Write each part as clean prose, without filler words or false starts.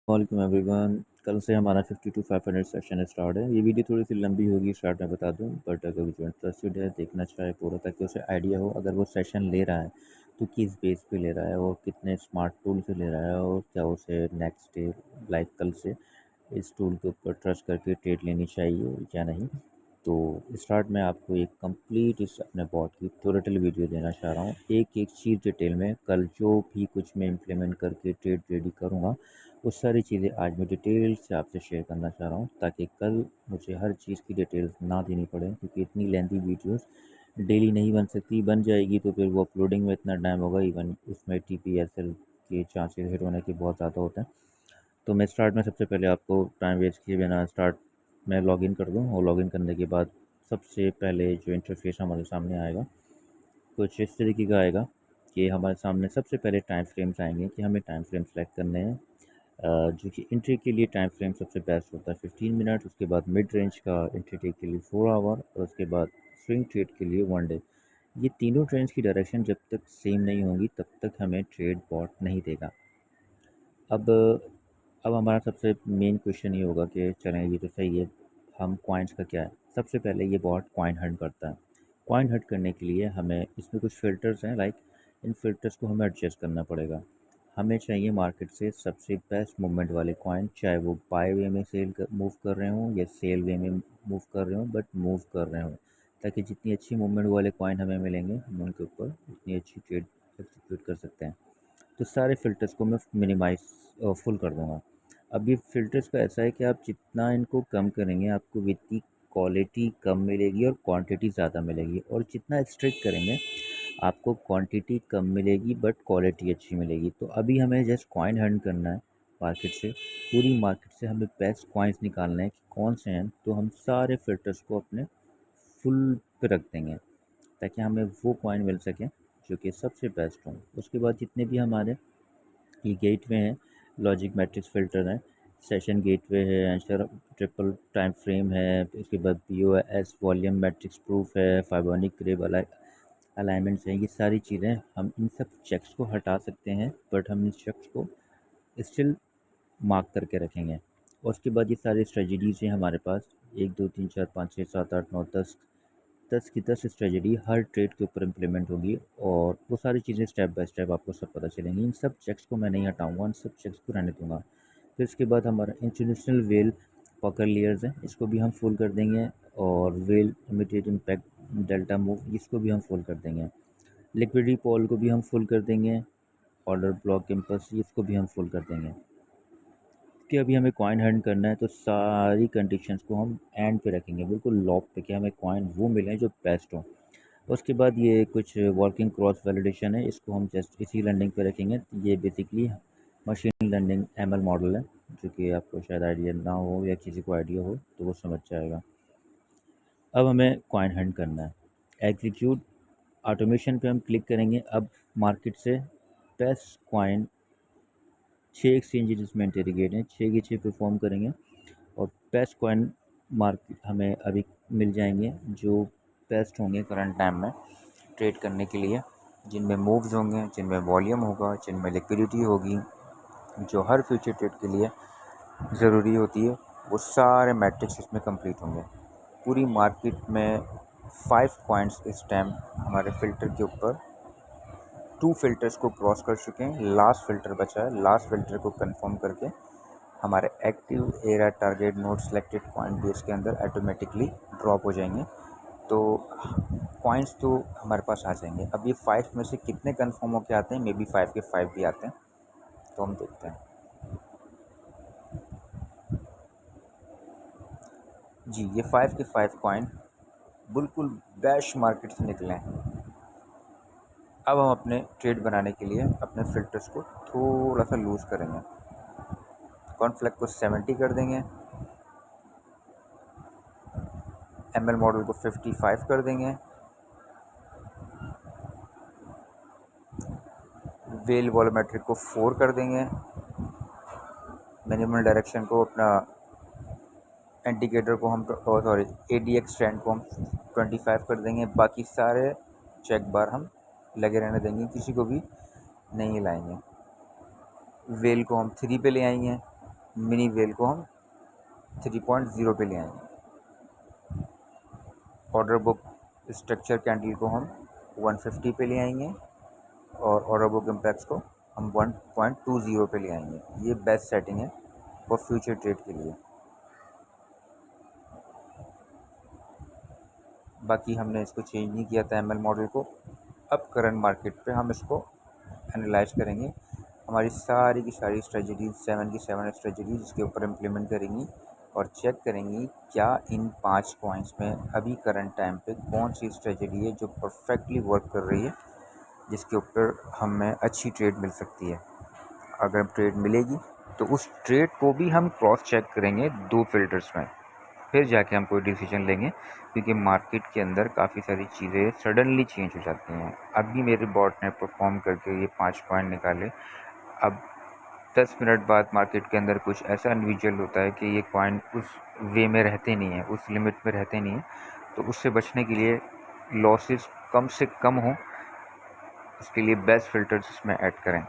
वालेकुम एवरीवन। कल से हमारा 50 टू 500 सेशन स्टार्ट है। ये वीडियो थोड़ी सी लंबी होगी, स्टार्ट में बता दूं, बट अगर जो इंटरेस्टेड है देखना चाहे पूरा, ताकि उसे आइडिया हो अगर वो सेशन ले रहा है तो किस बेस पे ले रहा है और कितने स्मार्ट टूल से ले रहा है, और क्या उसे नेक्स्ट डे लाइक कल से इस टूल के ऊपर ट्रस्ट करके ट्रेड लेनी चाहिए या नहीं। तो स्टार्ट में आपको एक कंप्लीट इस अपने बॉट की टोटल वीडियो देना चाह रहा हूँ, एक एक चीज़ डिटेल में। कल जो भी कुछ मैं इम्प्लीमेंट करके ट्रेड रेडी करूँगा वो सारी चीज़ें आज मैं डिटेल से आपसे शेयर करना चाह रहा हूँ, ताकि कल मुझे हर चीज़ की डिटेल्स ना देनी पड़े, क्योंकि इतनी लेंथी वीडियोस डेली नहीं बन सकती। बन जाएगी तो फिर वो अपलोडिंग में इतना टाइम होगा, इवन उसमें TPSL के चांसेस हिट होने के बहुत ज़्यादा होते हैं। तो मैं स्टार्ट में सबसे पहले आपको टाइम वेस्ट किए बिना स्टार्ट में लॉगिन कर दूँ, और लॉगिन करने के बाद सबसे पहले जो इंटरफेस हमारे सामने आएगा कुछ इस तरीके का आएगा कि हमारे सामने सबसे पहले टाइम फ्रेम्स आएंगे कि हमें टाइम फ्रेम सेलेक्ट करने हैं। जो कि एंट्री के लिए टाइम फ्रेम सबसे बेस्ट होता है 15 मिनट, उसके बाद मिड रेंज का एंट्री टेक के लिए 4 आवर, और उसके बाद स्विंग ट्रेड के लिए 1 डे। ये तीनों ट्रेंड्स की डायरेक्शन जब तक सेम नहीं होंगी तब तक हमें ट्रेड बॉट नहीं देगा। अब अब हमारा सबसे मेन क्वेश्चन ये होगा कि चलें ये तो सही है, हम कॉइन्स का क्या है। सबसे पहले ये बॉट कॉइन हंट करता है। कॉइन हंट करने के लिए हमें इसमें कुछ फ़िल्टर्स हैं, लाइक इन फ़िल्टर्स को हमें एडजस्ट करना पड़ेगा। हमें चाहिए मार्केट से सबसे बेस्ट मूवमेंट वाले कॉइन, चाहे वो बाय वे में मूव कर रहे हों या सेल वे में मूव कर रहे हों, बट मूव कर रहे हों, ताकि जितनी अच्छी मूवमेंट वाले कॉइन हमें मिलेंगे हम उनके ऊपर उतनी अच्छी ट्रेड एग्जीक्यूट कर सकते हैं। तो सारे फ़िल्टर्स को मैं मिनिमाइज़ फुल कर दूँगा। अब ये फ़िल्टर्स का ऐसा है कि आप जितना इनको कम करेंगे आपको विद की क्वालिटी कम मिलेगी और क्वांटिटी ज़्यादा मिलेगी, और जितना स्ट्रिक्ट करेंगे आपको क्वांटिटी कम मिलेगी बट क्वालिटी अच्छी मिलेगी। तो अभी हमें जस्ट कॉइन हंट करना है मार्केट से, पूरी मार्केट से हमें बेस्ट कॉइन्स निकालना है कि कौन से हैं। तो हम सारे फ़िल्टर्स को अपने फुल पे रख देंगे ताकि हमें वो कॉइन मिल सके जो कि सबसे बेस्ट हों। उसके बाद जितने भी हमारे ये गेटवे हैं, लॉजिक मैट्रिक्स फ़िल्टर हैं, सेशन गेटवे है, आंसर ट्रिपल टाइम फ्रेम है, इसके बाद POS वॉल्यूम मैट्रिक्स प्रूफ है, फाइबोनिक क्रेब अलाइनमेंट्स हैं। ये सारी चीज़ें हम इन सब चेक्स को हटा सकते हैं, बट हम इन चेक्स को स्टिल मार्क करके रखेंगे। और उसके बाद ये सारी स्ट्रेटजीज़ हैं हमारे पास, 1 2 3 4 5 6 7 8 9 10 की 10 स्ट्रेटजी हर ट्रेड के ऊपर इम्प्लीमेंट होगी, और वो सारी चीज़ें स्टेप बाय स्टेप आपको सब पता चलेंगी। इन सब चेक्स को मैं नहीं हटाऊंगा, इन सब चेक्स को रहने दूंगा। फिर इसके बाद हमारा इंस्टीट्यूशनल वेल पॉकर लेयर्स हैं, इसको भी हम फुल कर देंगे, और well immediate impact delta move इसको भी हम फुल कर देंगे। लिक्विडिटी पॉल को भी हम फुल कर देंगे, ऑर्डर ब्लॉक इम्पल्स इसको भी हम फुल कर देंगे। कि अभी हमें कॉइन हंट करना है तो सारी कंडीशंस को हम एंड पे रखेंगे, बिल्कुल लॉक पे, कि हमें कॉइन वो मिले जो बेस्ट हो। उसके बाद ये कुछ वर्किंग क्रॉस वैलिडेशन है, इसको हम जस्ट इसी लर्निंग पे रखेंगे। ये basically machine learning ML model है, जो कि आपको शायद आइडिया ना हो या किसी को आइडिया हो तो वो समझ जाएगा। अब हमें कॉइन हंट करना है, एग्जीक्यूट ऑटोमेशन पे हम क्लिक करेंगे। अब मार्केट से बेस्ट कॉइन 6 एक्सचेंजेस इसमें इंटेरीगेट हैं, 6 के 6 परफॉर्म करेंगे, और बेस्ट कॉइन मार्केट हमें अभी मिल जाएंगे जो बेस्ट होंगे करंट टाइम में ट्रेड करने के लिए, जिनमें मूव्स होंगे, जिनमें वॉल्यूम होगा, जिनमें लिक्विडिटी होगी, जो हर फ्यूचर ट्रेड के लिए ज़रूरी होती है। वो सारे मैट्रिक्स इसमें कंप्लीट होंगे। पूरी मार्केट में 5 कॉइन्स इस टाइम हमारे फ़िल्टर के ऊपर 2 फ़िल्टर्स को क्रॉस कर चुके हैं, लास्ट फ़िल्टर बचा है। लास्ट फ़िल्टर को कंफर्म करके हमारे active era target node selected coin base के अंदर ऑटोमेटिकली ड्रॉप हो जाएंगे। तो कॉइन्स तो हमारे पास आ जाएंगे। अब ये 5 में से कितने कंफर्म होके आते हैं, मे बी 5 के 5 भी आते हैं, तो हम देखते हैं। जी, ये 5 के 5 कॉइन बिल्कुल बेस्ट मार्केट से निकले हैं। अब हम अपने ट्रेड बनाने के लिए अपने फ़िल्टर्स को थोड़ा सा लूज़ करेंगे। कॉन्फ्लिक्ट को 70 कर देंगे, ML मॉडल को 55 कर देंगे, वेल वॉल्यूमेट्रिक को 4 कर देंगे, मिनिमल डायरेक्शन को अपना इंडिकेटर को हम सॉरी ADX ट्रेंड को हम 25 कर देंगे। बाकी सारे चेक बार हम लगे रहने देंगे, किसी को भी नहीं हिलाएंगे। वेल को हम 3 पे ले आएंगे, मिनी वेल को हम 3.0 पे ले आएंगे। ऑर्डर बुक स्ट्रक्चर कैंडल को हम 150 पे ले आएंगे और ऑर्डर बुक इम्पैक्ट्स को हम 1.20 पे ले आएंगे। ये बेस्ट सेटिंग है फॉर फ्यूचर ट्रेड के लिए। बाकी हमने इसको चेंज नहीं किया था एमएल मॉडल को। अब करंट मार्केट पे हम इसको एनालाइज करेंगे। हमारी सारी की सारी स्ट्रेटजीज 7 की 7 स्ट्रेटजीज इसके ऊपर इम्प्लीमेंट करेंगी और चेक करेंगी क्या इन 5 कॉइन्स में अभी करंट टाइम पे कौन सी स्ट्रेटजी है जो परफेक्टली वर्क कर रही है, जिसके ऊपर हमें अच्छी ट्रेड मिल सकती है। अगर ट्रेड मिलेगी तो उस ट्रेड को भी हम क्रॉस चेक करेंगे 2 फिल्टर्स में, फिर जाके हम कोई डिसीजन लेंगे। क्योंकि मार्केट के अंदर काफ़ी सारी चीज़ें सडनली चेंज हो जाती हैं। अभी मेरे बॉट ने परफॉर्म करके ये 5 कॉइन निकाले, अब 10 मिनट बाद मार्केट के अंदर कुछ ऐसा अनयूजुअल होता है कि ये कॉइन उस वे में रहते नहीं हैं, उस लिमिट में रहते नहीं हैं। तो उससे बचने के लिए लॉसेस कम से कम हो, उसके लिए बेस्ट फिल्टर्स इसमें ऐड करें।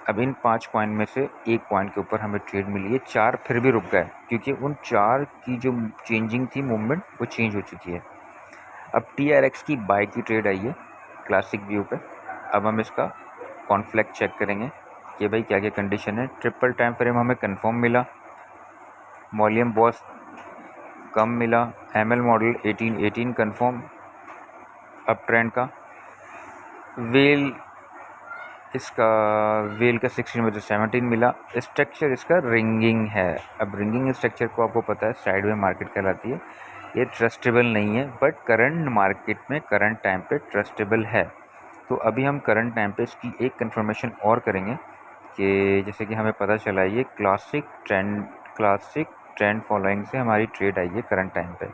अब इन 5 कॉइन में से एक कॉइन के ऊपर हमें ट्रेड मिली है, 4 फिर भी रुक गए क्योंकि उन 4 की जो चेंजिंग थी मूवमेंट वो चेंज हो चुकी है। अब TRX की बाय की ट्रेड आई है क्लासिक व्यू पे। अब हम इसका कॉन्फ्लिक्ट चेक करेंगे कि भाई क्या क्या कंडीशन है। ट्रिपल टाइम फ्रेम हमें कंफर्म मिला, वॉल्यूम बॉस कम मिला, ML model 18 confirm up trend का, वेल इसका वेल का 16 में से 17 मिला। स्ट्रक्चर इसका रिंगिंग है। अब रिंगिंग स्ट्रक्चर को आपको पता है साइड में मार्केट कहलाती है, ये ट्रस्टेबल नहीं है, बट करंट मार्केट में करंट टाइम पे ट्रस्टेबल है। तो अभी हम करंट टाइम पे इसकी एक कंफर्मेशन और करेंगे कि जैसे कि हमें पता चला ये क्लासिक ट्रेंड फॉलोइंग से हमारी ट्रेड आई है करंट टाइम पे।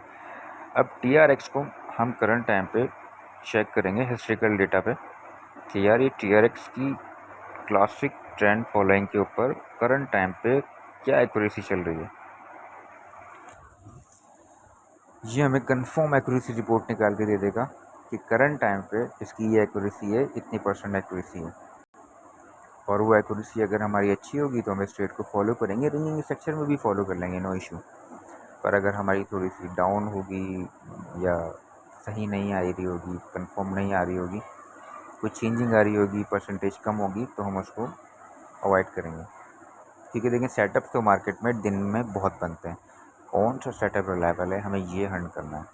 अब TRX को हम करंट टाइम पे चेक करेंगे हिस्ट्रिकल डेटा पे कि यार ये TRX की क्लासिक ट्रेंड फॉलोइंग के ऊपर करंट टाइम पे क्या एक्यूरेसी चल रही है। ये हमें कंफर्म एक्यूरेसी रिपोर्ट निकाल के दे देगा कि करंट टाइम पे इसकी ये एक्यूरेसी है, इतनी % एक्यूरेसी है। और वो एक्यूरेसी अगर हमारी अच्छी होगी तो हम इस ट्रेड को फॉलो करेंगे, रिंगिंग स्ट्रक्चर में भी फॉलो कर लेंगे, नो इशू। पर अगर हमारी थोड़ी सी डाउन होगी या सही नहीं आ रही होगी, कंफर्म नहीं आ रही होगी, कुछ चेंजिंग आ रही होगी, % कम होगी, तो हम उसको अवॉइड करेंगे। क्योंकि देखिए सेटअप तो मार्केट में दिन में बहुत बनते हैं, कौन सा सेटअप रिलायबल है हमें ये हंट करना है।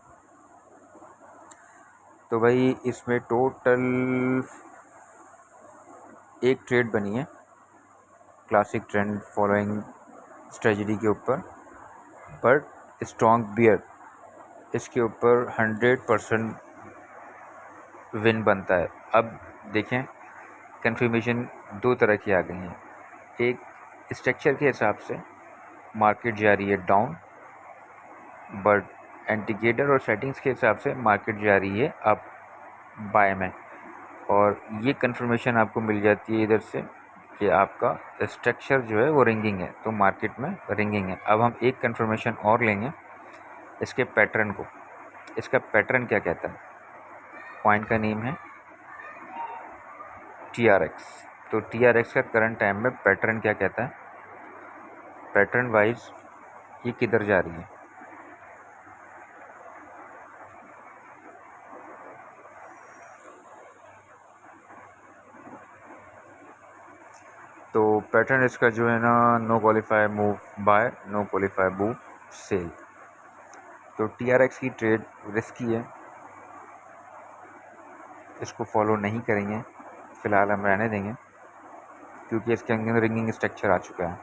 तो भाई इसमें टोटल एक ट्रेड बनी है क्लासिक ट्रेंड फॉलोइंग स्ट्रेटजी के ऊपर, बट स्ट्रॉन्ग बियर इसके ऊपर 100% विन बनता है। अब देखें कन्फर्मेशन 2 तरह की आ गई हैं। एक स्ट्रक्चर के हिसाब से मार्केट जा रही है डाउन, बट इंडिकेटर और सेटिंग्स के हिसाब से मार्केट जा रही है अप बाय में। और ये कंफर्मेशन आपको मिल जाती है इधर से कि आपका स्ट्रक्चर जो है वो रिंगिंग है, तो मार्केट में रिंगिंग है। अब हम एक कंफर्मेशन और लेंगे इसके पैटर्न को। इसका पैटर्न क्या कहता है, कॉइन का नेम है TRX। तो TRX का करंट टाइम में पैटर्न क्या कहता है, पैटर्न वाइज ये किधर जा रही है। तो पैटर्न इसका जो है ना, no qualify move buy, no qualify move sell. तो TRX की ट्रेड रिस्की है, इसको फॉलो नहीं करेंगे, फ़िलहाल हम रहने देंगे क्योंकि इसके अंदर रिंगिंग स्ट्रक्चर आ चुका है।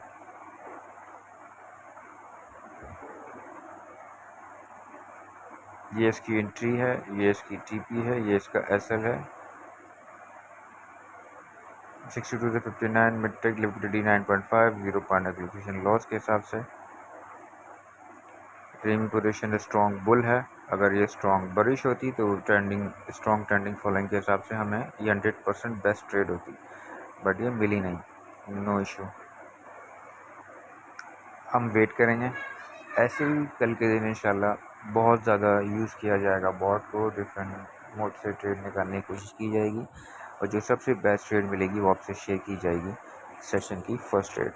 ये इसकी एंट्री है, ये इसकी TP है, ये इसका SL है। 62 से 59 mid take liquidity 9.5, 0 point application loss के हिसाब से। प्रीमियम पोजीशन स्ट्रॉन्ग बुल है, अगर ये स्ट्रॉन्ग बरिश होती तो स्ट्रॉन्ग ट्रेंडिंग फॉलोइंग के हिसाब से हमें ये 100% बेस्ट ट्रेड होती, बट ये मिली नहीं, नो इशू। हम वेट करेंगे, ऐसे ही कल के दिन इंशाल्लाह बहुत ज़्यादा यूज़ किया जाएगा बॉट को, डिफरेंट मोड से ट्रेड निकालने की कोशिश की जाएगी और जो सबसे बेस्ट ट्रेड मिलेगी वो आपसे शेयर की जाएगी सेशन की फर्स्ट ट्रेड।